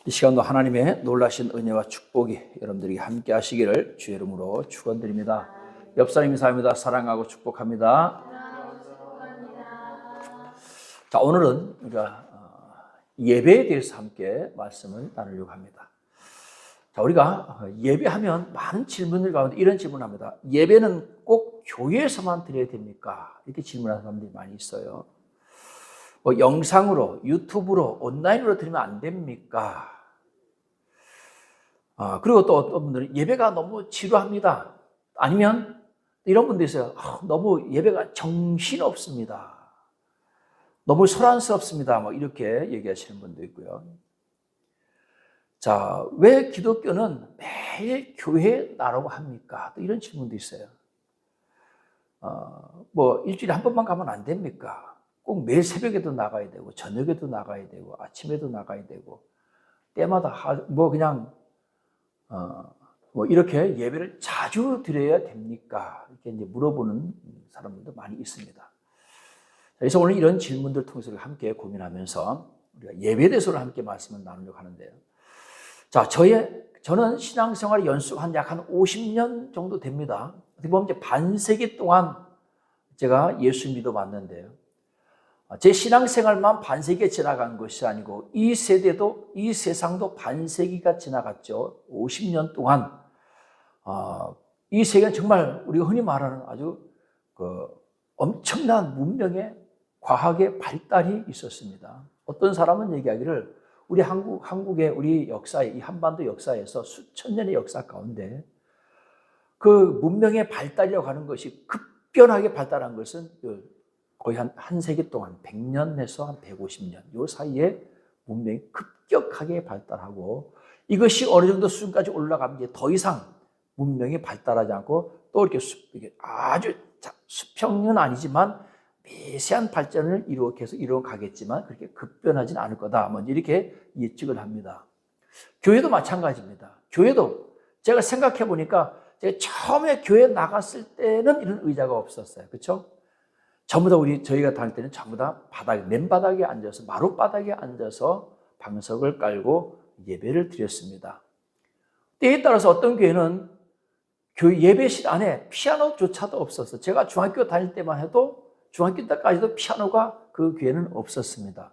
이 시간도 하나님의 놀라신 은혜와 축복이 여러분들에게 함께 하시기를 주의 이름으로 축원드립니다. 옆 사람 인사합니다. 사랑하고 축복합니다. 자, 오늘은 우리가 예배에 대해서 함께 말씀을 나누려고 합니다. 자, 우리가 예배하면 많은 질문들 가운데 이런 질문을 합니다. 예배는 꼭 교회에서만 드려야 됩니까? 이렇게 질문하는 사람들이 많이 있어요. 영상으로, 유튜브로, 온라인으로 드리면 안 됩니까? 그리고 또 어떤 분들은 예배가 너무 지루합니다. 아니면 이런 분도 있어요. 너무 예배가 정신없습니다. 너무 소란스럽습니다. 이렇게 얘기하시는 분도 있고요. 자, 왜 기독교는 매일 교회에 나라고 합니까? 또 이런 질문도 있어요. 일주일에 한 번만 가면 안 됩니까? 꼭 매일 새벽에도 나가야 되고, 저녁에도 나가야 되고, 아침에도 나가야 되고, 때마다 이렇게 예배를 자주 드려야 됩니까? 이렇게 이제 물어보는 사람들도 많이 있습니다. 그래서 오늘 이런 질문들을 통해서 함께 고민하면서 우리가 예배에 대해서 함께 말씀을 나누려고 하는데요. 자, 저는 신앙생활 연수한 약 한 50년 정도 됩니다. 어떻게 보면 이제 반세기 동안 제가 예수 믿어봤는데요. 제 신앙생활만 반세기가 지나간 것이 아니고 이 세대도, 이 세상도 반세기가 지나갔죠. 50년 동안 이 세계는 정말 우리가 흔히 말하는 아주 엄청난 문명의 과학의 발달이 있었습니다. 어떤 사람은 얘기하기를 우리 한국의 우리 역사에, 이 한반도 역사에서 수천 년의 역사 가운데 그 문명의 발달이라고 하는 것이 급변하게 발달한 것은 거의 한 세기 동안 100년에서 한 150년 이 사이에 문명이 급격하게 발달하고 이것이 어느 정도 수준까지 올라가면 이제 더 이상 문명이 발달하지 않고 또 이렇게 아주 수평은 아니지만 미세한 발전을 계속 이루어가겠지만 그렇게 급변하지는 않을 거다. 이렇게 예측을 합니다. 교회도 마찬가지입니다. 교회도 제가 생각해 보니까 제가 처음에 교회 나갔을 때는 이런 의자가 없었어요. 그렇죠? 전부 다 저희가 다닐 때는 전부 다 맨바닥에 앉아서, 마룻바닥에 앉아서 방석을 깔고 예배를 드렸습니다. 때에 따라서 어떤 교회는 교회 예배실 안에 피아노조차도 없었어요. 제가 중학교 다닐 때만 해도 중학교 때까지도 피아노가 그 교회는 없었습니다.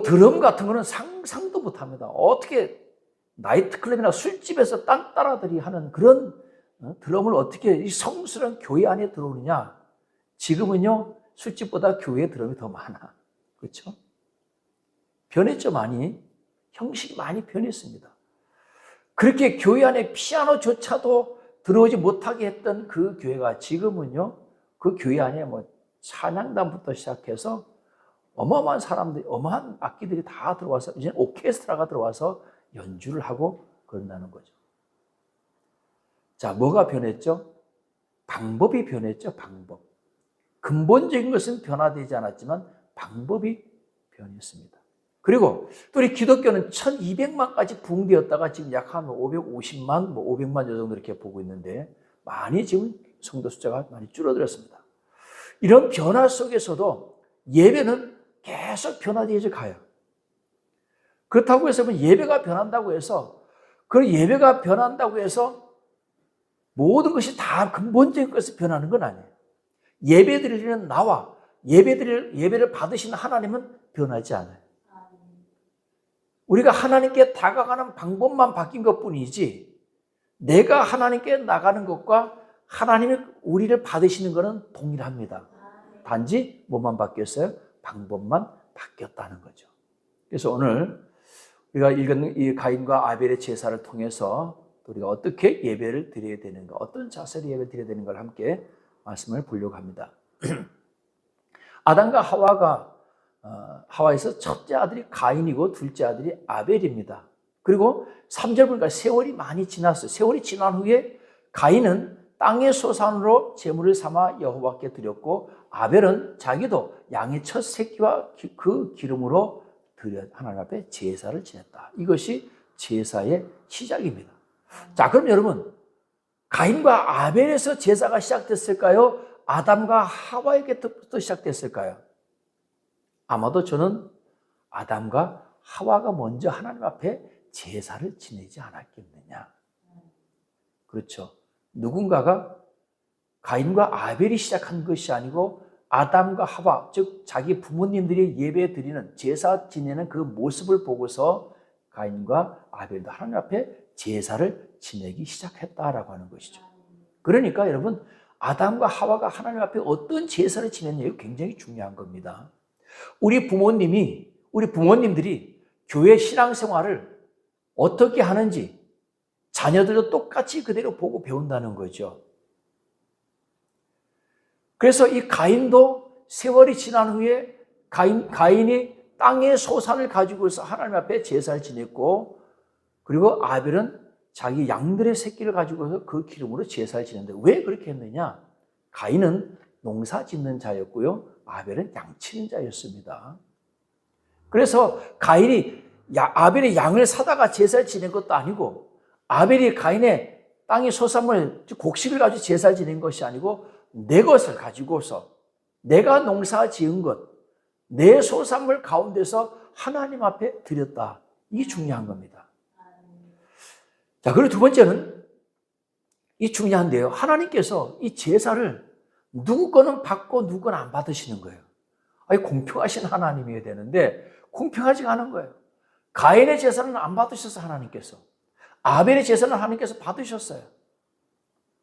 드럼 같은 거는 상상도 못 합니다. 어떻게 나이트클럽이나 술집에서 딴따라들이 하는 그런 드럼을 어떻게 이 성스러운 교회 안에 들어오느냐. 지금은요, 술집보다 교회에 드럼이 더 많아. 그렇죠? 변했죠, 많이. 형식이 많이 변했습니다. 그렇게 교회 안에 피아노조차도 들어오지 못하게 했던 그 교회가 지금은요, 그 교회 안에 찬양단부터 시작해서 어마어마한 사람들이, 어마어마한 악기들이 다 들어와서, 이제 오케스트라가 들어와서 연주를 하고 그런다는 거죠. 자, 뭐가 변했죠? 방법이 변했죠, 방법. 근본적인 것은 변화되지 않았지만 방법이 변했습니다. 그리고 또 우리 기독교는 1200만까지 부흥되었다가 지금 약 한 550만, 500만 정도 이렇게 보고 있는데 많이 지금 성도 숫자가 많이 줄어들었습니다. 이런 변화 속에서도 예배는 계속 변화되어져 가요. 그렇다고 해서 예배가 변한다고 해서 그 예배가 변한다고 해서 모든 것이 다 근본적인 것이 변하는 건 아니에요. 예배 드리는 나와 예배를 받으시는 하나님은 변하지 않아요. 우리가 하나님께 다가가는 방법만 바뀐 것뿐이지 내가 하나님께 나가는 것과 하나님이 우리를 받으시는 것은 동일합니다. 단지 뭐만 바뀌었어요? 방법만 바뀌었다는 거죠. 그래서 오늘 우리가 읽은 이 가인과 아벨의 제사를 통해서 우리가 어떻게 예배를 드려야 되는가, 어떤 자세로 예배를 드려야 되는 걸 함께 말씀을 보려고 합니다. 아담과 하와에서 첫째 아들이 가인이고 둘째 아들이 아벨입니다. 그리고 3절 보니까 세월이 많이 지났어요. 세월이 지난 후에 가인은 땅의 소산으로 제물을 삼아 여호와께 드렸고 아벨은 자기도 양의 첫 새끼와 그 기름으로 하나님 앞에 제사를 지냈다. 이것이 제사의 시작입니다. 자, 그럼 여러분, 가인과 아벨에서 제사가 시작됐을까요? 아담과 하와에게부터 시작됐을까요? 아마도 저는 아담과 하와가 먼저 하나님 앞에 제사를 지내지 않았겠느냐. 그렇죠. 누군가가 가인과 아벨이 시작한 것이 아니고 아담과 하와, 즉 자기 부모님들이 예배 드리는 제사 지내는 그 모습을 보고서 가인과 아벨도 하나님 앞에 제사를 지내기 시작했다라고 하는 것이죠. 그러니까 여러분, 아담과 하와가 하나님 앞에 어떤 제사를 지냈냐가 굉장히 중요한 겁니다. 우리 부모님들이 교회 신앙생활을 어떻게 하는지 자녀들도 똑같이 그대로 보고 배운다는 거죠. 그래서 이 가인도 세월이 지난 후에 가인이 땅의 소산을 가지고서 하나님 앞에 제사를 지냈고, 그리고 아벨은 자기 양들의 새끼를 가지고서 그 기름으로 제사를 지냈는데 왜 그렇게 했느냐? 가인은 농사 짓는 자였고요, 아벨은 양 치는 자였습니다. 그래서 가인이 아벨의 양을 사다가 제사를 지낸 것도 아니고, 아벨이 가인의 땅의 소산물, 곡식을 가지고 제사를 지낸 것이 아니고 내 것을 가지고서 내가 농사 지은 것, 내 소산물 가운데서 하나님 앞에 드렸다. 이게 중요한 겁니다. 자, 그리고 두 번째는 이 중요한데요. 하나님께서 이 제사를 누구 거는 받고 누구 거는 안 받으시는 거예요. 아니, 공평하신 하나님이어야 되는데 공평하지가 않은 거예요. 가인의 제사는 안 받으셔서 하나님께서, 아벨의 제사는 하나님께서 받으셨어요.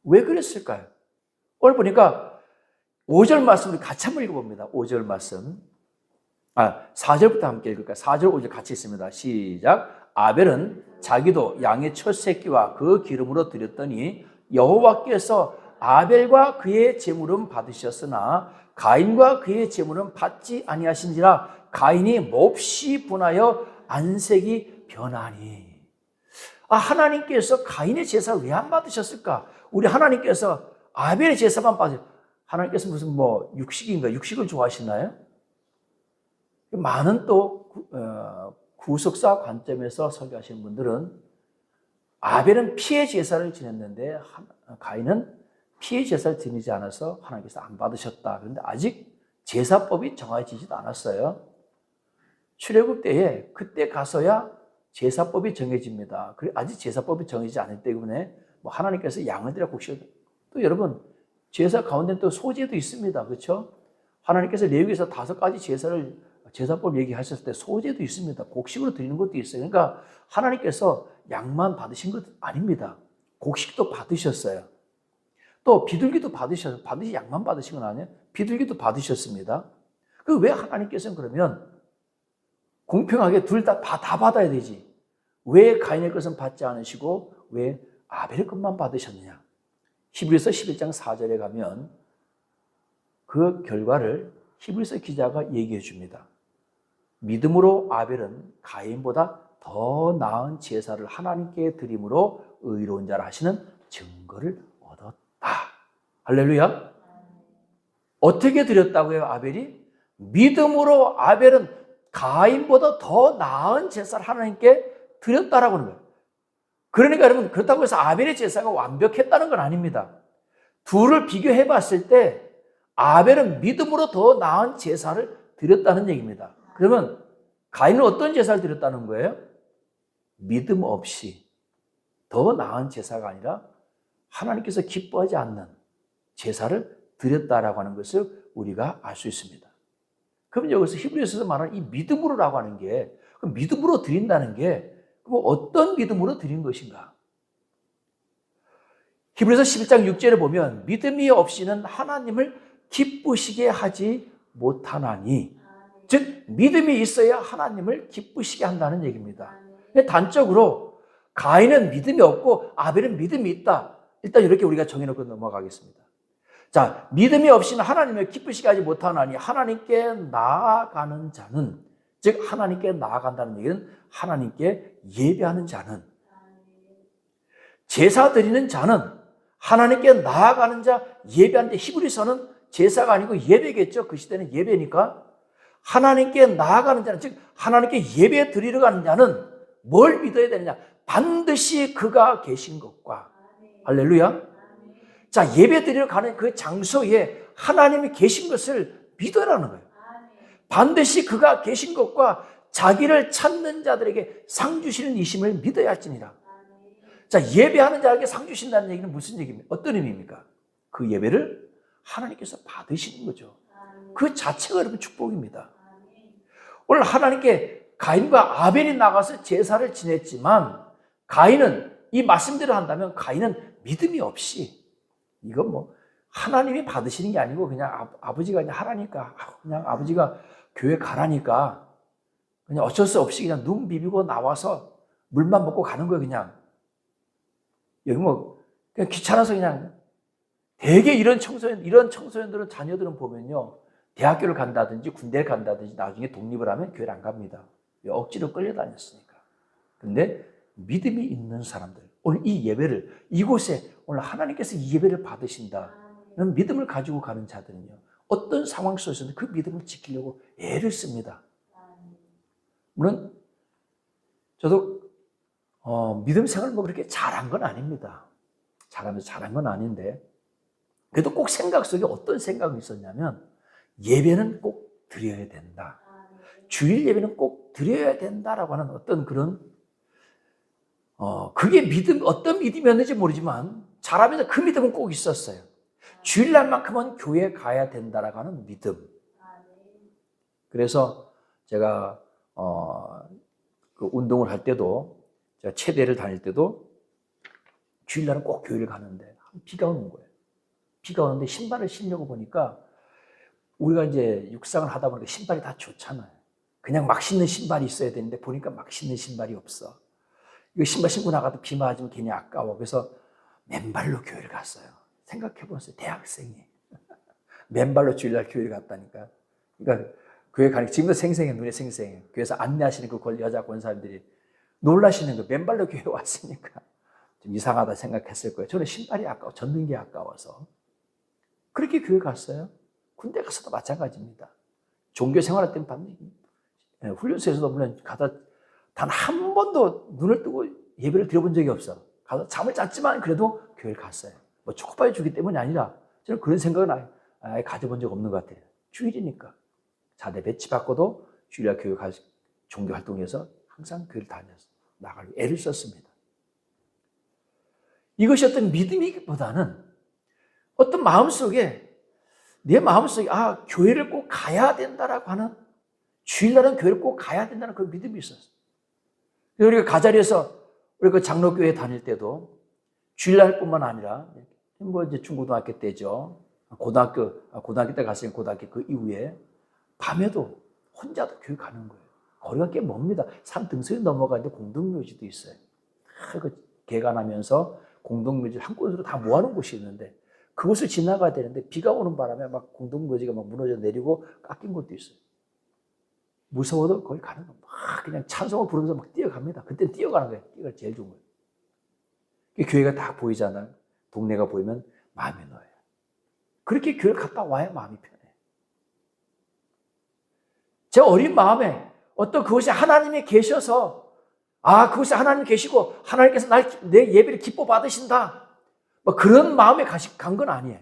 왜 그랬을까요? 오늘 보니까 5절 말씀을 같이 한번 읽어봅니다. 5절 말씀. 4절부터 함께 읽을까요? 4절, 5절 같이 있습니다. 시작. 아벨은 자기도 양의 첫 새끼와 그 기름으로 드렸더니 여호와께서 아벨과 그의 제물은 받으셨으나 가인과 그의 제물은 받지 아니하신지라 가인이 몹시 분하여 안색이 변하니. 하나님께서 가인의 제사를 왜 안 받으셨을까? 우리 하나님께서 아벨의 제사만 받으셨어요. 하나님께서 무슨 육식인가? 육식을 좋아하시나요? 많은 또 구속사 관점에서 설교하시는 분들은 아벨은 피의 제사를 지냈는데 가인은 피의 제사를 지내지 않아서 하나님께서 안 받으셨다. 그런데 아직 제사법이 정해지지도 않았어요. 출애굽 때에 그때 가서야 제사법이 정해집니다. 아직 제사법이 정해지지 않을 때문에 하나님께서 양을 드려 곡식을, 또 여러분 제사 가운데 또 소제도 있습니다. 그렇죠? 하나님께서 레위기에서 5가지 제사법 얘기하셨을 때 소제도 있습니다. 곡식으로 드리는 것도 있어요. 그러니까 하나님께서 양만 받으신 것 아닙니다. 곡식도 받으셨어요. 또 비둘기도 받으셨어요. 반드시 양만 받으신 건 아니에요. 비둘기도 받으셨습니다. 왜 하나님께서는 그러면 공평하게 둘 다 받아야 되지, 왜 가인의 것은 받지 않으시고 왜 아벨의 것만 받으셨느냐? 히브리서 11장 4절에 가면 그 결과를 히브리서 기자가 얘기해 줍니다. 믿음으로 아벨은 가인보다 더 나은 제사를 하나님께 드림으로 의로운 자라 하시는 증거를 얻었다. 할렐루야. 어떻게 드렸다고요? 아벨이? 믿음으로 아벨은 가인보다 더 나은 제사를 하나님께 드렸다라고 하는 거예요. 그러니까 여러분, 그렇다고 해서 아벨의 제사가 완벽했다는 건 아닙니다. 둘을 비교해 봤을 때 아벨은 믿음으로 더 나은 제사를 드렸다는 얘기입니다. 그러면 가인은 어떤 제사를 드렸다는 거예요? 믿음 없이 더 나은 제사가 아니라 하나님께서 기뻐하지 않는 제사를 드렸다라고 하는 것을 우리가 알 수 있습니다. 그럼 여기서 히브리서에서 말하는 이 믿음으로라고 하는 게, 그럼 믿음으로 드린다는 게 그럼 어떤 믿음으로 드린 것인가? 히브리서 11장 6절에 보면 믿음이 없이는 하나님을 기쁘시게 하지 못하나니, 즉 믿음이 있어야 하나님을 기쁘시게 한다는 얘기입니다. 단적으로 가인은 믿음이 없고 아벨은 믿음이 있다. 일단 이렇게 우리가 정해놓고 넘어가겠습니다. 자, 믿음이 없이는 하나님을 기쁘시게 하지 못하나니 하나님께 나아가는 자는, 즉 하나님께 나아간다는 얘기는 하나님께 예배하는 자는, 제사 드리는 자는, 하나님께 나아가는 자, 예배하는데 히브리서는 제사가 아니고 예배겠죠. 그 시대는 예배니까. 하나님께 나아가는 자는, 즉 하나님께 예배 드리러 가는 자는 뭘 믿어야 되느냐? 반드시 그가 계신 것과, 할렐루야. 자, 예배 드리러 가는 그 장소에 하나님이 계신 것을 믿으라는 거예요. 반드시 그가 계신 것과 자기를 찾는 자들에게 상 주시는 이심을 믿어야 할지니라. 자, 예배하는 자에게 상 주신다는 얘기는 무슨 얘기입니까? 어떤 의미입니까? 그 예배를 하나님께서 받으시는 거죠. 그 자체가 여러분 축복입니다. 오늘 하나님께 가인과 아벨이 나가서 제사를 지냈지만 가인은 이 말씀대로 한다면 가인은 믿음이 없이 이건 뭐 하나님이 받으시는 게 아니고 그냥 아버지가 그냥 하라니까 그냥 아버지가 교회 가라니까 그냥 어쩔 수 없이 그냥 눈 비비고 나와서 물만 먹고 가는 거예요. 그냥 여기 뭐 그냥 귀찮아서 그냥 되게 이런 청소년들은 자녀들은 보면요 대학교를 간다든지 군대를 간다든지 나중에 독립을 하면 교회를 안 갑니다. 억지로 끌려다녔으니까. 근데 믿음이 있는 사람들 오늘 이 예배를 이곳에 오늘 하나님께서 이 예배를 받으신다. 는 믿음을 가지고 가는 자들은요 어떤 상황 속에서는 그 믿음을 지키려고 애를 씁니다. 물론 저도 믿음 생활을 뭐 그렇게 잘한 건 아닙니다. 잘한 건 아닌데 그래도 꼭 생각 속에 어떤 생각이 있었냐면 예배는 꼭 드려야 된다. 주일 예배는 꼭 드려야 된다라고 하는 어떤 그런 그게 어떤 믿음이었는지 모르지만 잘하면서 그 믿음은 꼭 있었어요. 주일날만큼은 교회에 가야 된다라고 하는 믿음. 그래서 제가 그 운동을 할 때도 제가 체대를 다닐 때도 주일날은 꼭 교회를 가는데 비가 오는 거예요. 비가 오는데 신발을 신려고 보니까 우리가 이제 육상을 하다 보니까 신발이 다 좋잖아요. 그냥 막 신는 신발이 있어야 되는데 보니까 막 신는 신발이 없어. 이거 신발 신고 나가도 비 맞으면 괜히 아까워. 그래서 맨발로 교회를 갔어요. 생각해보세요. 대학생이 맨발로 주일날 교회를 갔다니까. 그러니까 교회 가니까 지금도 생생해. 눈에 생생해. 교회에서 안내하시는 그 여자 권사님들이 놀라시는 거. 맨발로 교회 왔으니까 좀 이상하다 생각했을 거예요. 저는 신발이 아까워. 젖는 게 아까워서. 그렇게 교회 갔어요. 군대 가서도 마찬가지입니다. 종교 생활할 때는 훈련소에서도 물론 가다 단 한 번도 눈을 뜨고 예배를 드려본 적이 없어. 가서 잠을 잤지만 그래도 교회를 갔어요. 뭐 초코파이 주기 때문이 아니라 저는 그런 생각은 아예 가져본 적 없는 것 같아요. 주일이니까. 자대 배치 받고도 주일날 교회 종교 활동에서 항상 교회를 다녀서 나가려고 애를 썼습니다. 이것이 어떤 믿음이기보다는 어떤 마음속에 내 마음속에 교회를 꼭 가야 된다라고 하는 주일날은 교회를 꼭 가야 된다는 그런 믿음이 있었어요. 우리가 가자리에서 우리 그 장로교회 다닐 때도 주일날뿐만 아니라 뭐 이제 중고등학교 때죠. 고등학교 때 갔으니 고등학교 그 이후에 밤에도 혼자도 교회 가는 거예요. 거리가 꽤 멉니다. 산 등성이 넘어가는데 공동묘지도 있어요. 그 개간하면서 공동묘지 한 곳으로 다 모아놓은 곳이 있는데 그곳을 지나가야 되는데 비가 오는 바람에 막 공동묘지가 막 무너져 내리고 깎인 곳도 있어요. 무서워도 거기 가는 거 막 그냥 찬송을 부르면서 막 뛰어갑니다. 그때 뛰어가는 거예요. 뛰어가 제일 좋은 거예요. 교회가 다 보이잖아요. 동네가 보이면 마음이 놓여요. 그렇게 교회를 갔다 와야 마음이 편해요. 제 어린 마음에 어떤 그것이 하나님이 계셔서 그것이 하나님 계시고 하나님께서 내 예배를 기뻐 받으신다. 뭐 그런 마음에 간 건 아니에요.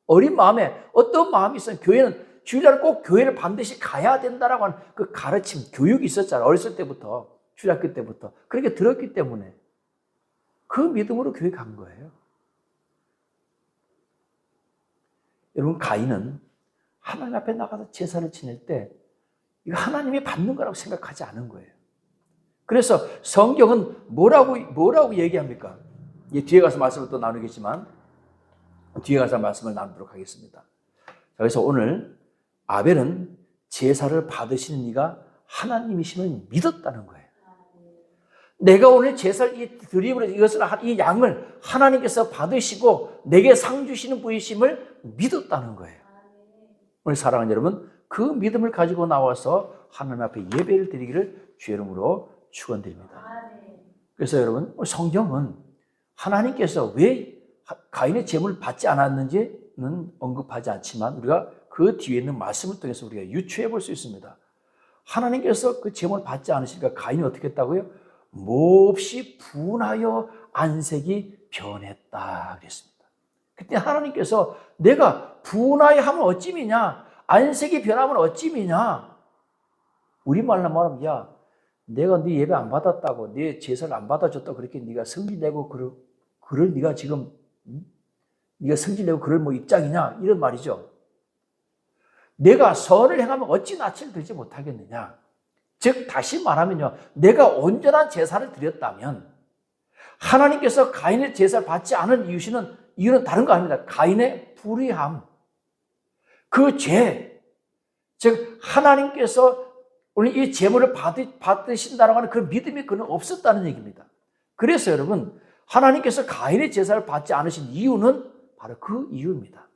어린 마음에 어떤 마음이 있어요. 교회는 주일날 꼭 교회를 반드시 가야 된다라고 하는 그 가르침, 교육이 있었잖아요. 어렸을 때부터, 주일학교 때부터. 그렇게 들었기 때문에 그 믿음으로 교회 간 거예요. 여러분, 가인은 하나님 앞에 나가서 제사를 지낼 때 이거 하나님이 받는 거라고 생각하지 않은 거예요. 그래서 성경은 뭐라고 얘기합니까? 뒤에 가서 말씀을 또 나누겠지만 뒤에 가서 말씀을 나누도록 하겠습니다. 그래서 오늘 아벨은 제사를 받으시는 이가 하나님이심을 믿었다는 거예요. 내가 오늘 제사를 드림으로 이 양을 하나님께서 받으시고 내게 상 주시는 분이심을 믿었다는 거예요. 오늘 사랑하는 여러분, 그 믿음을 가지고 나와서 하나님 앞에 예배를 드리기를 주의 이름으로 축원드립니다. 그래서 여러분, 성경은 하나님께서 왜 가인의 제물을 받지 않았는지는 언급하지 않지만 우리가 그 뒤에 있는 말씀을 통해서 우리가 유추해 볼 수 있습니다. 하나님께서 그 제물을 받지 않으시니까 가인이 어떻게 했다고요? 몹시 분하여 안색이 변했다 그랬습니다. 그때 하나님께서 내가 분하여 하면 어찌미냐? 안색이 변하면 어찌미냐? 우리말로 말하면 야, 내가 네 예배 안 받았다고, 네 제사를 안 받아줬다고 그렇게 네가 성질내고 그럴 네가 지금 네가 성질내고 그럴 뭐 입장이냐 이런 말이죠. 내가 선을 행하면 어찌 낯을 들지 못하겠느냐. 즉 다시 말하면요, 내가 온전한 제사를 드렸다면 하나님께서 가인의 제사를 받지 않은 이유는 다른 거 아닙니다. 가인의 불의함, 그 죄, 즉 하나님께서 오늘 이 제물을 받으신다라고 하는 그 믿음이 그는 없었다는 얘기입니다. 그래서 여러분, 하나님께서 가인의 제사를 받지 않으신 이유는 바로 그 이유입니다.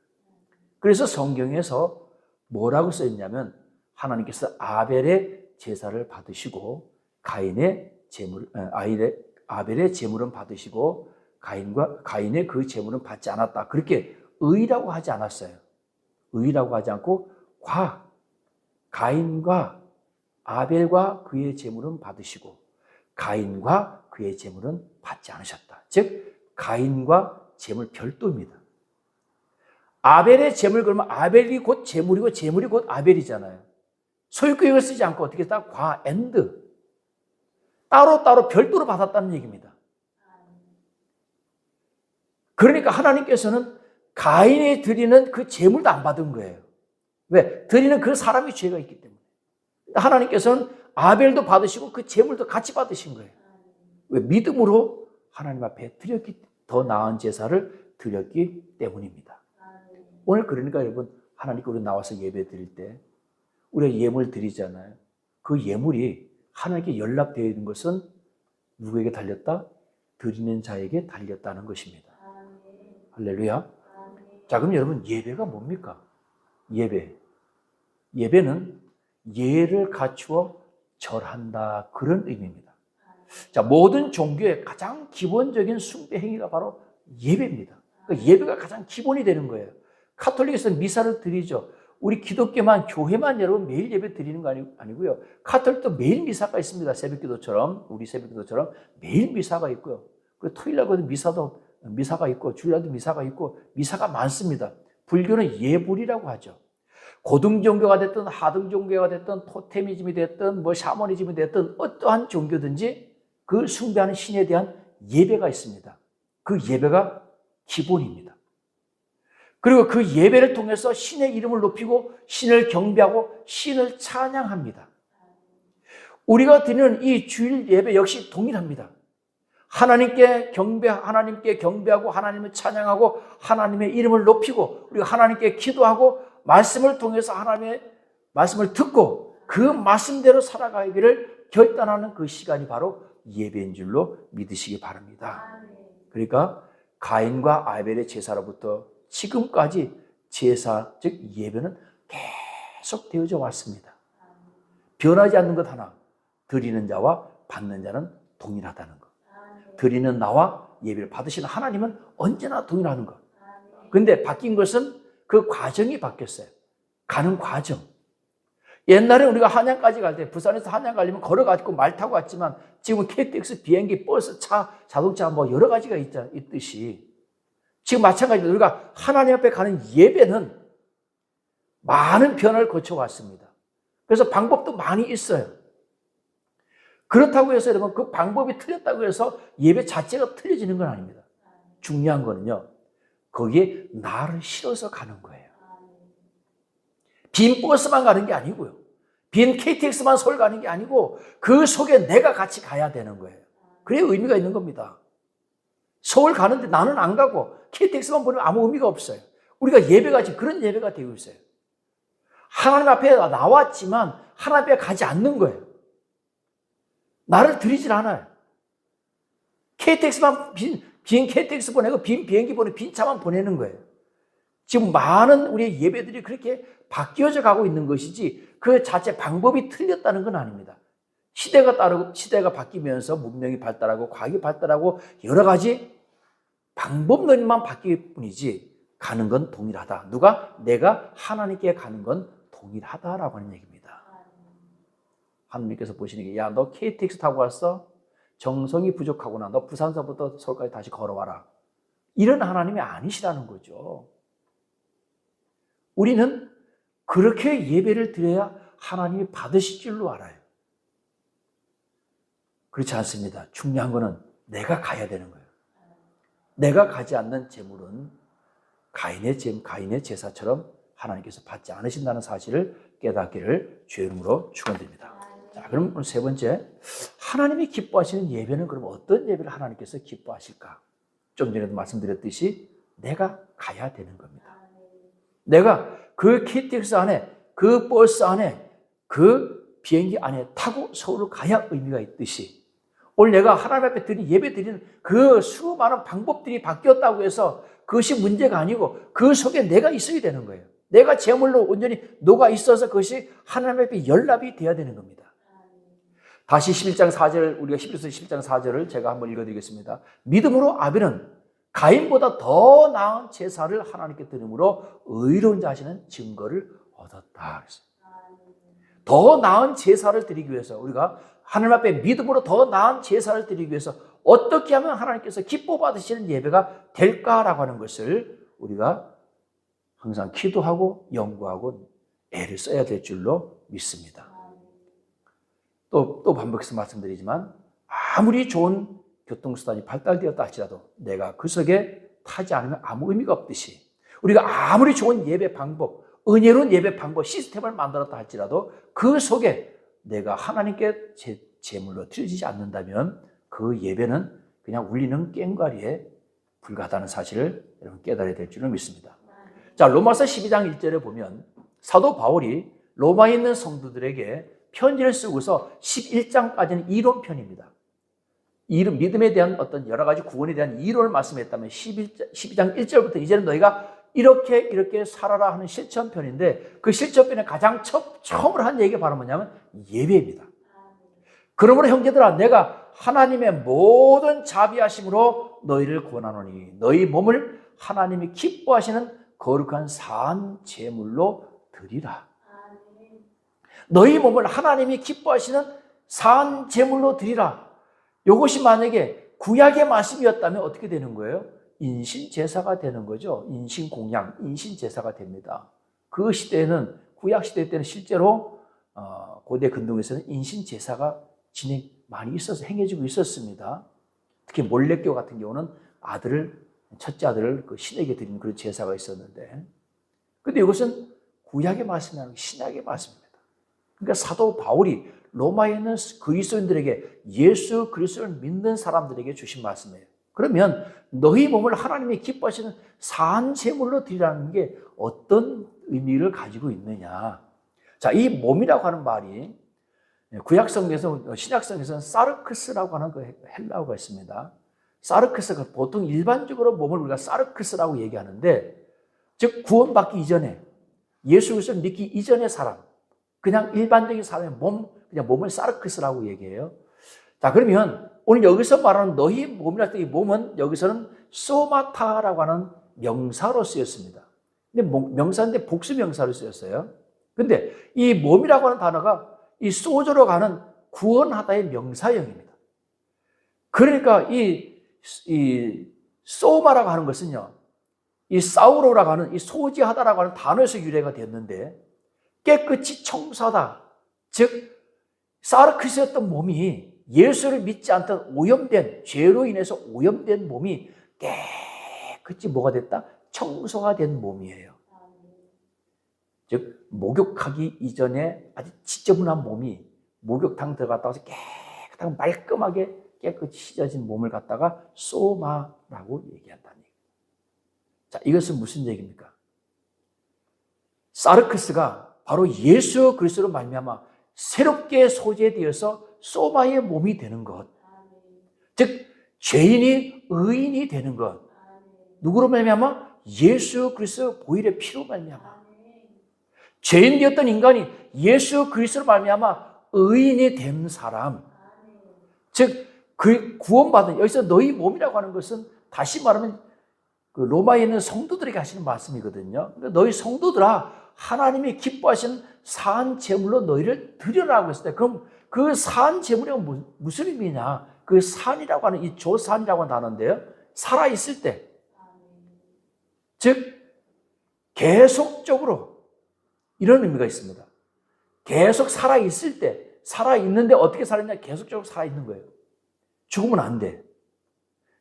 그래서 성경에서 뭐라고 써있냐면 하나님께서 아벨의 제사를 받으시고 아벨의 제물은 받으시고 가인의 그 제물은 받지 않았다. 그렇게 의라고 하지 않았어요. 의라고 하지 않고 가인과 아벨과 그의 제물은 받으시고 가인과 그의 제물은 받지 않으셨다. 즉 가인과 제물 별도입니다. 아벨의 제물 그러면 아벨이 곧 제물이고 제물이 곧 아벨이잖아요. 소유격을 쓰지 않고 어떻게 했다? 따로 별도로 받았다는 얘기입니다. 그러니까 하나님께서는 가인이 드리는 그 제물도 안 받은 거예요. 왜? 드리는 그 사람이 죄가 있기 때문에. 하나님께서는 아벨도 받으시고 그 제물도 같이 받으신 거예요. 왜? 믿음으로 하나님 앞에 더 나은 제사를 드렸기 때문입니다. 오늘 그러니까 여러분, 하나님께 우리 나와서 예배 드릴 때 우리가 예물 드리잖아요. 그 예물이 하나님께 연락되어 있는 것은 누구에게 달렸다? 드리는 자에게 달렸다는 것입니다. 할렐루야. 자, 그럼 여러분, 예배가 뭡니까? 예배는 예를 갖추어 절한다, 그런 의미입니다. 자, 모든 종교의 가장 기본적인 숭배 행위가 바로 예배입니다. 그러니까 예배가 가장 기본이 되는 거예요. 카톨릭에서는 미사를 드리죠. 우리 기독교만, 교회만 여러분 매일 예배 드리는 거 아니고요. 카톨릭도 매일 미사가 있습니다. 새벽기도처럼, 우리 새벽기도처럼 매일 미사가 있고요. 그리고 토요일날도 미사가 있고, 주일날도 미사가 있고, 미사가 많습니다. 불교는 예불이라고 하죠. 고등종교가 됐든 하등종교가 됐든 토테미즘이 됐든 뭐 샤머니즘이 됐든 어떠한 종교든지 그 숭배하는 신에 대한 예배가 있습니다. 그 예배가 기본입니다. 그리고 그 예배를 통해서 신의 이름을 높이고 신을 경배하고 신을 찬양합니다. 우리가 드리는 이 주일 예배 역시 동일합니다. 하나님께 경배하고 하나님을 찬양하고 하나님의 이름을 높이고 우리가 하나님께 기도하고 말씀을 통해서 하나님의 말씀을 듣고 그 말씀대로 살아가기를 결단하는 그 시간이 바로 예배인 줄로 믿으시기 바랍니다. 그러니까 가인과 아벨의 제사로부터 지금까지 제사, 즉 예배는 계속 되어져 왔습니다. 변하지 않는 것 하나, 드리는 자와 받는 자는 동일하다는 것. 드리는 나와 예배를 받으시는 하나님은 언제나 동일하는 것. 그런데 바뀐 것은 그 과정이 바뀌었어요. 가는 과정. 옛날에 우리가 한양까지 갈 때, 부산에서 한양 가려면 걸어가지고 말 타고 갔지만 지금은 KTX, 비행기, 버스, 차, 자동차 뭐 여러 가지가 있듯이 지금 마찬가지로 우리가 하나님 앞에 가는 예배는 많은 변화를 거쳐왔습니다. 그래서 방법도 많이 있어요. 그렇다고 해서 여러분 그 방법이 틀렸다고 해서 예배 자체가 틀려지는 건 아닙니다. 중요한 거는요, 거기에 나를 실어서 가는 거예요. 빈 버스만 가는 게 아니고요. 빈 KTX만 서울 가는 게 아니고 그 속에 내가 같이 가야 되는 거예요. 그래야 의미가 있는 겁니다. 서울 가는데 나는 안 가고 KTX만 보면 아무 의미가 없어요. 우리가 예배가 지금 그런 예배가 되고 있어요. 하나님 앞에 나왔지만 하나님 앞에 가지 않는 거예요. 나를 드리질 않아요. KTX만 빈 KTX 보내고 빈 비행기 보내고 빈 차만 보내는 거예요. 지금 많은 우리의 예배들이 그렇게 바뀌어져 가고 있는 것이지 그 자체 방법이 틀렸다는 건 아닙니다. 시대가 바뀌면서 문명이 발달하고 과학이 발달하고 여러 가지 방법론만 바뀔 뿐이지 가는 건 동일하다. 내가 하나님께 가는 건 동일하다라고 하는 얘기입니다. 하나님께서 보시는 게, 야, 너 KTX 타고 왔어? 정성이 부족하구나. 너 부산서부터 서울까지 다시 걸어와라. 이런 하나님이 아니시라는 거죠. 우리는 그렇게 예배를 드려야 하나님이 받으실 줄로 알아요. 그렇지 않습니다. 중요한 거는 내가 가야 되는 거예요. 내가 가지 않는 제물은 가인의 제사처럼 하나님께서 받지 않으신다는 사실을 깨닫기를 주의 이름으로 축원드립니다. 자, 그럼 오늘 세 번째, 하나님이 기뻐하시는 예배는 그럼 어떤 예배를 하나님께서 기뻐하실까? 좀 전에도 말씀드렸듯이 내가 가야 되는 겁니다. 내가 그 KTX 안에, 그 버스 안에, 그 비행기 안에 타고 서울로 가야 의미가 있듯이 오늘 내가 하나님 앞에 예배 드리는 그 수많은 방법들이 바뀌었다고 해서 그것이 문제가 아니고 그 속에 내가 있어야 되는 거예요. 내가 제물로 온전히 녹아 있어서 그것이 하나님 앞에 연락이 되어야 되는 겁니다. 다시 11장 4절, 우리가 히브리서 11장 4절을 제가 한번 읽어드리겠습니다. 믿음으로 아벨은 가인보다 더 나은 제사를 하나님께 드림으로 의로운 자시는 증거를 얻었다. 더 나은 제사를 드리기 위해서 우리가 하나님 앞에 믿음으로 더 나은 제사를 드리기 위해서 어떻게 하면 하나님께서 기뻐 받으시는 예배가 될까라고 하는 것을 우리가 항상 기도하고 연구하고 애를 써야 될 줄로 믿습니다. 또 반복해서 말씀드리지만 아무리 좋은 교통수단이 발달되었다 할지라도 내가 그 속에 타지 않으면 아무 의미가 없듯이 우리가 아무리 좋은 예배 방법, 은혜로운 예배 방법, 시스템을 만들었다 할지라도 그 속에 내가 하나님께 제물로 드려지지 않는다면 그 예배는 그냥 울리는 꽹과리에 불과하다는 사실을 여러분 깨달아야 될 줄을 믿습니다. 자, 로마서 12장 1절에 보면 사도 바울이 로마에 있는 성도들에게 편지를 쓰고서 11장까지는 이론편입니다. 믿음에 대한 어떤 여러 가지 구원에 대한 이론을 말씀했다면 12장 1절부터 이제는 너희가 이렇게 살아라 하는 실천편인데 그 실천편에 가장 처음으로 한 얘기가 바로 뭐냐면 예배입니다. 그러므로 형제들아 내가 하나님의 모든 자비하심으로 너희를 권하노니 너희 몸을 하나님이 기뻐하시는 거룩한 산 제물로 드리라. 너희 몸을 하나님이 기뻐하시는 산 제물로 드리라. 이것이 만약에 구약의 말씀이었다면 어떻게 되는 거예요? 인신제사가 되는 거죠. 인신공양, 인신제사가 됩니다. 그 시대에는 구약 시대 때는 실제로 고대 근동에서는 인신제사가 많이 있어서 행해지고 있었습니다. 특히 몰레교 같은 경우는 첫째 아들을 그 신에게 드리는 그런 제사가 있었는데, 근데 이것은 구약의 말씀이 아니고 신약의 말씀입니다. 그러니까 사도 바울이 로마에 있는 그리스도인들에게 예수 그리스도를 믿는 사람들에게 주신 말씀이에요. 그러면 너희 몸을 하나님이 기뻐하시는 산 제물로 드리라는 게 어떤 의미를 가지고 있느냐. 자, 이 몸이라고 하는 말이 구약성경에서 신약성경에서는 사르크스라고 하는 그 헬라어가 있습니다. 사르크스가 보통 일반적으로 몸을 우리가 사르크스라고 얘기하는데, 즉 구원받기 이전에 예수 그리스도를 믿기 이전의 사람, 그냥 일반적인 사람의 그냥 몸을 사르크스라고 얘기해요. 자, 그러면 오늘 여기서 말하는 너희 몸이라는 이 몸은 여기서는 소마타라고 하는 명사로 쓰였습니다. 근데 명사인데 복수 명사로 쓰였어요. 근데 이 몸이라고 하는 단어가 이 소조로 가는 구원하다의 명사형입니다. 그러니까 이 소마라고 하는 것은요, 이 사우로라고 하는 이 소지하다라고 하는 단어에서 유래가 됐는데 깨끗이 청소하다, 즉 사르크스였던 몸이 예수를 믿지 않던 오염된, 죄로 인해서 오염된 몸이 깨끗이 뭐가 됐다? 청소가 된 몸이에요. 즉 목욕하기 이전에 아주 지저분한 몸이 목욕탕 들어갔다 와서 깨끗하고 말끔하게 깨끗이 씻어진 몸을 갖다가 소마라고 얘기한다는 얘기입니다. 자, 이것은 무슨 얘기입니까? 사르크스가 바로 예수 그리스도로 말미암아 새롭게 소재되어서 소마의 몸이 되는 것, 즉 죄인이 의인이 되는 것, 누구로 말미암아? 예수 그리스도 보혈의 피로 말미암아. 죄인 되었던 인간이 예수 그리스도로 말미암아 의인이 된 사람, 즉 그 구원받은, 여기서 너희 몸이라고 하는 것은 다시 말하면 그 로마에 있는 성도들에게 하시는 말씀이거든요. 너희 성도들아, 하나님이 기뻐하시는 산 제물로 너희를 드려라고 했을 때, 그럼 그 산 제물이 무슨 의미냐? 그 산이라고 하는 이 조산이라고 하는 단어인데요, 살아있을 때, 즉 계속적으로 이런 의미가 있습니다. 계속 살아있을 때, 살아있는데 어떻게 살았냐? 계속적으로 살아있는 거예요. 죽으면 안 돼.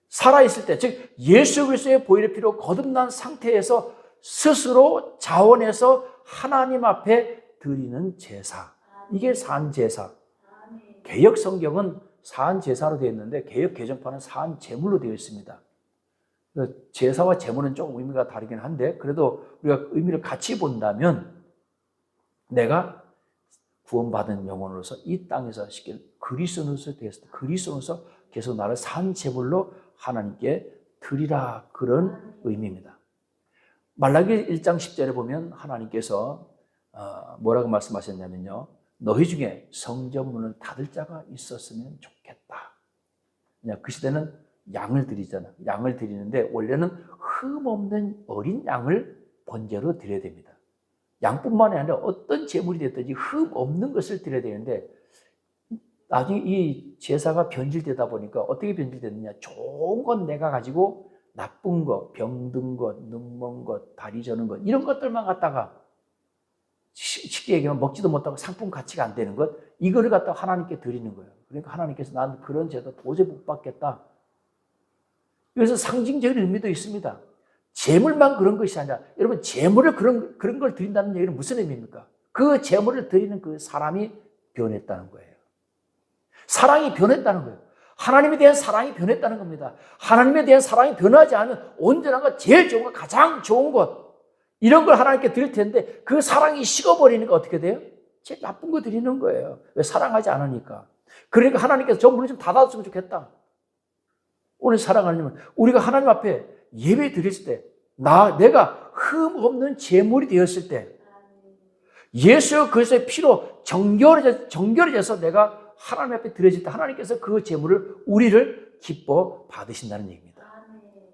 살아있을 때, 즉 예수 그리스도의 보혈의 피로 거듭난 상태에서 스스로 자원해서 하나님 앞에 드리는 제사. 이게 산제사. 개역 성경은 산제사로 되어 있는데 개역 개정판은 산제물로 되어 있습니다. 제사와 제물은 조금 의미가 다르긴 한데 그래도 우리가 의미를 같이 본다면 내가 구원받은 영혼으로서 이 땅에서 그리스도로서 되었을 때 그리스도로서 계속 나를 산제물로 하나님께 드리라, 그런 의미입니다. 말라기 1장 10절에 보면 하나님께서 뭐라고 말씀하셨냐면요, 너희 중에 성전 문을 닫을 자가 있었으면 좋겠다. 그 시대는 양을 드리잖아. 양을 드리는데 원래는 흠 없는 어린 양을 번제로 드려야 됩니다. 양뿐만이 아니라 어떤 제물이 됐든지 흠 없는 것을 드려야 되는데 나중에 이 제사가 변질되다 보니까 어떻게 변질됐느냐, 좋은 건 내가 가지고 나쁜 것, 병든 것, 눈먼 것, 다리 저는 것, 이런 것들만 갖다가 쉽게 얘기하면 먹지도 못하고 상품 가치가 안 되는 것, 이거를 갖다가 하나님께 드리는 거예요. 그러니까 하나님께서 난 그런 제사 도저히 못 받겠다. 그래서 상징적인 의미도 있습니다. 재물만 그런 것이 아니라, 여러분 재물을 그런 걸 드린다는 얘기는 무슨 의미입니까? 그 재물을 드리는 그 사람이 변했다는 거예요. 사랑이 변했다는 거예요. 하나님에 대한 사랑이 변했다는 겁니다. 하나님에 대한 사랑이 변하지 않으면 온전한 제일 좋은 것, 가장 좋은 것, 이런 걸 하나님께 드릴 텐데 그 사랑이 식어버리니까 어떻게 돼요? 제일 나쁜 거 드리는 거예요. 왜? 사랑하지 않으니까. 그러니까 하나님께서 저 문을 좀 닫아줬으면 좋겠다. 오늘 사랑하는 하나님은 우리가 하나님 앞에 예배 드렸을 때 내가 흠 없는 제물이 되었을 때 예수 그리스도의 피로 정결해져서 내가 하나님 앞에 드려질 때 하나님께서 그 제물을 우리를 기뻐 받으신다는 얘기입니다.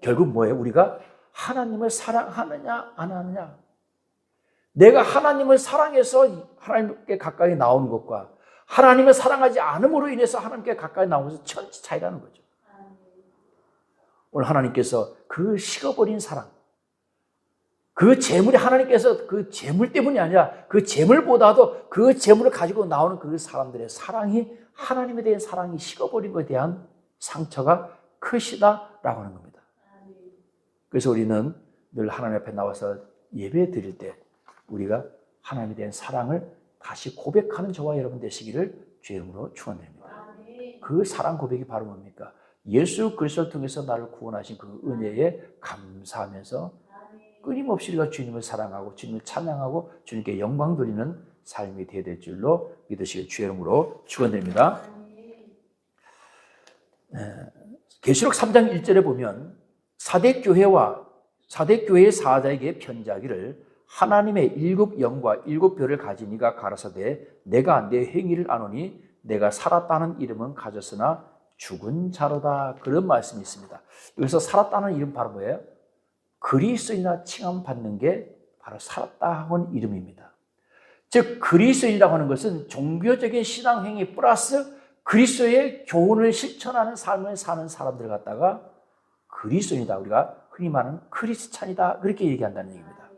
결국 뭐예요? 우리가 하나님을 사랑하느냐 안 하느냐, 내가 하나님을 사랑해서 하나님께 가까이 나오는 것과 하나님을 사랑하지 않음으로 인해서 하나님께 가까이 나오는 것은 천지 차이라는 거죠. 오늘 하나님께서 그 식어버린 사랑, 그 재물이 하나님께서 그 재물 때문이 아니라 그 재물보다도 그 재물을 가지고 나오는 그 사람들의 사랑이, 하나님에 대한 사랑이 식어버린 것에 대한 상처가 크시다라고 하는 겁니다. 그래서 우리는 늘 하나님 앞에 나와서 예배 드릴 때 우리가 하나님에 대한 사랑을 다시 고백하는 저와 여러분 되시기를 주의 이름으로 축원드립니다. 그 사랑 고백이 바로 뭡니까? 예수 그리스도를 통해서 나를 구원하신 그 은혜에 감사하면서 끊임없이 우리가 주님을 사랑하고 주님을 찬양하고 주님께 영광 돌리는 삶이 되어야 될 줄로 믿으시길 주의 이름으로 축원드립니다. 계시록 3장 1절에 보면 사대 교회의 사자에게 편지하기를 하나님의 7 영과 7 별을 가진 이가 가라사대 내가 내 행위를 아노니 내가 살았다는 이름은 가졌으나 죽은 자로다, 그런 말씀이 있습니다. 여기서 살았다는 이름 바로 뭐예요? 그리스도인이라 칭함받는 게 바로 살았다는 이름입니다. 즉 그리스도인이라고 하는 것은 종교적인 신앙행위 플러스 그리스도의 교훈을 실천하는 삶을 사는 사람들을 갖다가 그리스도인이다, 우리가 흔히 말하는 크리스찬이다, 그렇게 얘기한다는 얘기입니다.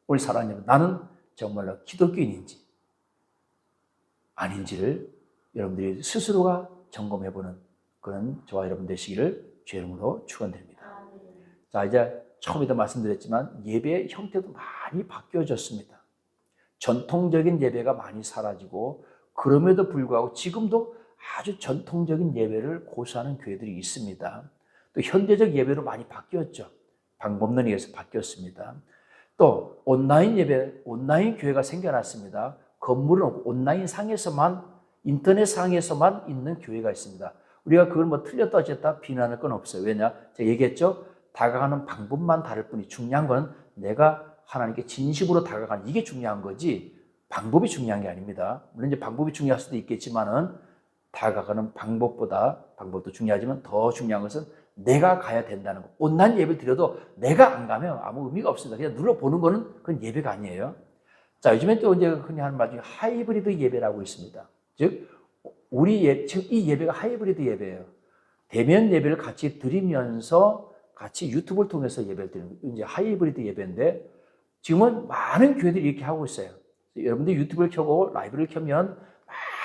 우리 사랑하는 여러분, 나는 정말로 기독교인인지 아닌지를 여러분들이 스스로가 점검해보는 그런 저와 여러분 되시기를 주의 이름으로 축원드립니다. 자, 이제 처음에도 말씀드렸지만 예배의 형태도 많이 바뀌어졌습니다. 전통적인 예배가 많이 사라지고 그럼에도 불구하고 지금도 아주 전통적인 예배를 고수하는 교회들이 있습니다. 또 현대적 예배로 많이 바뀌었죠. 방법론에 의해서 바뀌었습니다. 또 온라인 예배, 온라인 교회가 생겨났습니다. 건물은 온라인 상에서만, 인터넷 상에서만 있는 교회가 있습니다. 우리가 그걸 뭐 틀렸다 어쨌다 비난할 건 없어요. 왜냐? 제가 얘기했죠. 다가가는 방법만 다를 뿐이 중요한 건 내가 하나님께 진심으로 다가가는, 이게 중요한 거지 방법이 중요한 게 아닙니다. 물론 이제 방법이 중요할 수도 있겠지만은 다가가는 방법도 중요하지만 더 중요한 것은 내가 가야 된다는 거. 온라인 예배를 드려도 내가 안 가면 아무 의미가 없습니다. 그냥 눌러보는 거는 그건 예배가 아니에요. 자, 요즘에 또 이제 흔히 하는 말 중에 하이브리드 예배라고 있습니다. 즉, 지금 이 예배가 하이브리드 예배예요. 대면 예배를 같이 드리면서 같이 유튜브를 통해서 예배를 드리는, 이제 하이브리드 예배인데 지금은 많은 교회들이 이렇게 하고 있어요. 여러분들 유튜브를 켜고 라이브를 켜면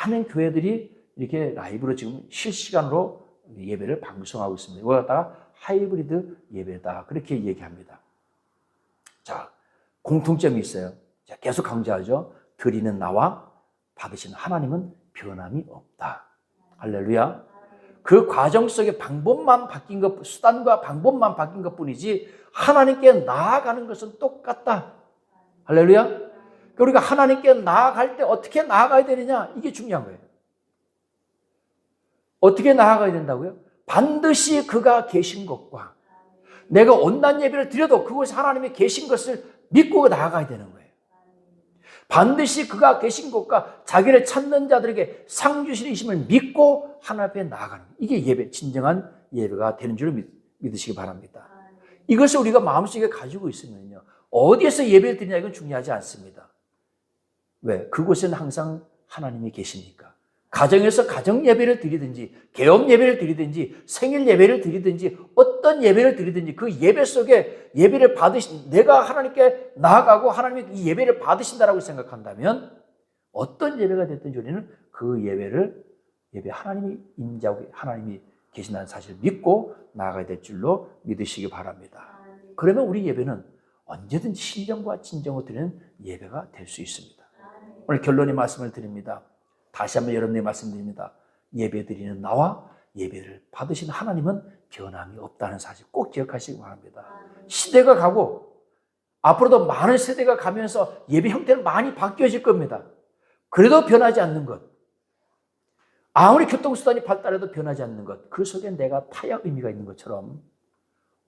많은 교회들이 이렇게 라이브로 지금 실시간으로 예배를 방송하고 있습니다. 이걸 갖다가 하이브리드 예배다. 그렇게 얘기합니다. 자, 공통점이 있어요. 자, 계속 강조하죠. 드리는 나와 받으시는 하나님은 변함이 없다. 할렐루야. 그 과정 속에 방법만 바뀐 것, 수단과 방법만 바뀐 것 뿐이지 하나님께 나아가는 것은 똑같다. 할렐루야. 우리가 하나님께 나아갈 때 어떻게 나아가야 되느냐? 이게 중요한 거예요. 어떻게 나아가야 된다고요? 반드시 그가 계신 것과 내가 온난 예배를 드려도 그곳에 하나님이 계신 것을 믿고 나아가야 되는 거예요. 반드시 그가 계신 것과 자기를 찾는 자들에게 상 주시심을 믿고 하나님 앞에 나아가는 거예요. 이게 예배, 진정한 예배가 되는 줄 믿으시기 바랍니다. 이것을 우리가 마음속에 가지고 있으면요, 어디에서 예배를 드리냐 이건 중요하지 않습니다. 왜? 그곳에는 항상 하나님이 계시니까. 가정에서 가정 예배를 드리든지 개업 예배를 드리든지 생일 예배를 드리든지 어떤 예배를 드리든지 그 예배 속에 예배를 받으신, 내가 하나님께 나아가고 하나님이 이 예배를 받으신다라고 생각한다면 어떤 예배가 됐든지 우리는 그 예배 하나님이 임재하고 하나님이 계신다는 사실을 믿고 나아가야 될 줄로 믿으시기 바랍니다. 그러면 우리 예배는 언제든지 신정과 진정으로 드리는 예배가 될 수 있습니다. 오늘 결론의 말씀을 드립니다. 다시 한번 여러분에게 말씀드립니다. 예배 드리는 나와 예배를 받으신 하나님은 변함이 없다는 사실 꼭 기억하시기 바랍니다. 시대가 가고 앞으로도 많은 세대가 가면서 예배 형태는 많이 바뀌어질 겁니다. 그래도 변하지 않는 것, 아무리 교통수단이 발달해도 변하지 않는 것, 그 속에 내가 타약 의미가 있는 것처럼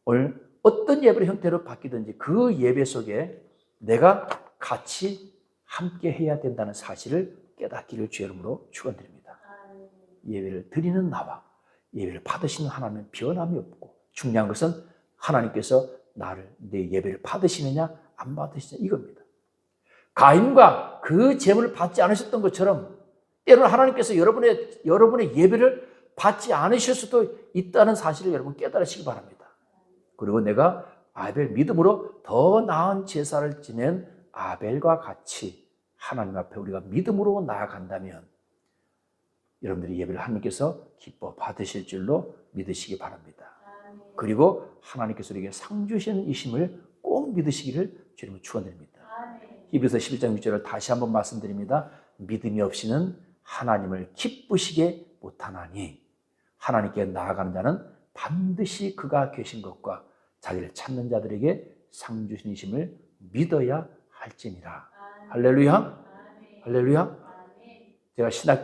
오늘 어떤 예배 형태로 바뀌든지 그 예배 속에 내가 같이 함께 해야 된다는 사실을 깨닫기를 주의 이름으로 축원드립니다. 예배를 드리는 나와 예배를 받으시는 하나님은 변함이 없고 중요한 것은 하나님께서 내 예배를 받으시느냐 안 받으시느냐 이겁니다. 가인과 그 제물을 받지 않으셨던 것처럼 때로는 하나님께서 여러분의 예배를 받지 않으실 수도 있다는 사실을 여러분 깨달으시기 바랍니다. 그리고 내가 아벨 믿음으로 더 나은 제사를 지낸 아벨과 같이 하나님 앞에 우리가 믿음으로 나아간다면 여러분들이 예배를 하나님께서 기뻐 받으실 줄로 믿으시기 바랍니다. 그리고 하나님께서 우리에게 상 주시는 이심을 꼭 믿으시기를 주님은 축원드립니다. 히브리서 11장 6절을 다시 한번 말씀드립니다. 믿음이 없이는 하나님을 기쁘시게 못하나니 하나님께 나아가는 자는 반드시 그가 계신 것과 자기를 찾는 자들에게 상 주신 이심을 믿어야 할지니라. 할렐루야. 할렐루야. 제가 신학교